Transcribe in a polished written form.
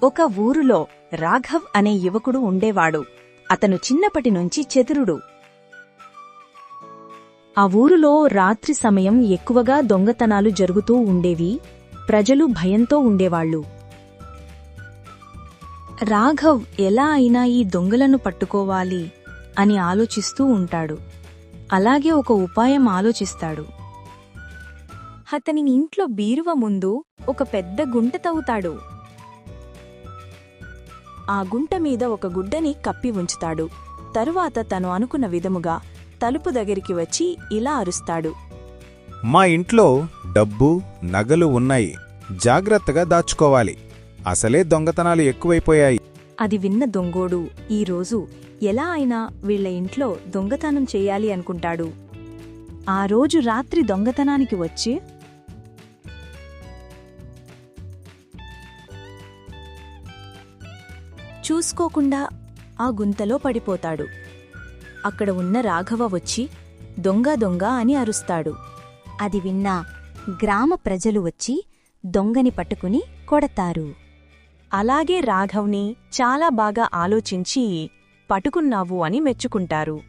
ఒక ఊరులో రాఘవ్ అనే యువకుడు ఉండేవాడు. అతను చిన్నప్పటినుంచి చతురుడు. ఆ ఊరులో రాత్రి సమయం ఎక్కువగా దొంగతనాలు జరుగుతూ ఉండేవి. ప్రజలు భయంతో ఉండేవాళ్లు. రాఘవ్ ఎలా అయినా ఈ దొంగలను పట్టుకోవాలి అని ఆలోచిస్తూ ఉంటాడు. అలాగే ఒక ఉపాయం ఆలోచిస్తాడు. అతని ఇంట్లో బీరువ ముందు ఒక పెద్ద గుంట తవ్వుతాడు. ఆ గుంట మీద ఒక గుడ్డని కప్పి ఉంచుతాడు. తరువాత తను అనుకున్న విధముగా తలుపు దగ్గరికి వచ్చి ఇలా అరుస్తాడు. మా ఇంట్లో డబ్బు, నగలు ఉన్నాయి. జాగ్రత్తగా దాచుకోవాలి. అసలే దొంగతనాలు ఎక్కువైపోయాయి. అది విన్న దొంగోడు ఈరోజు ఎలా అయినా వీళ్ల ఇంట్లో దొంగతనం చెయ్యాలి అనుకుంటాడు. ఆ రోజు రాత్రి దొంగతనానికి వచ్చి చూసుకోకుండా ఆ గుంతలో పడిపోతాడు. అక్కడ ఉన్న రాఘవ వచ్చి దొంగ దొంగ అని అరుస్తాడు. అది విన్న గ్రామ ప్రజలు వచ్చి దొంగని పట్టుకుని కొడతారు. అలాగే రాఘవ్ని చాలా బాగా ఆలోచించి పట్టుకున్నావు అని మెచ్చుకుంటారు.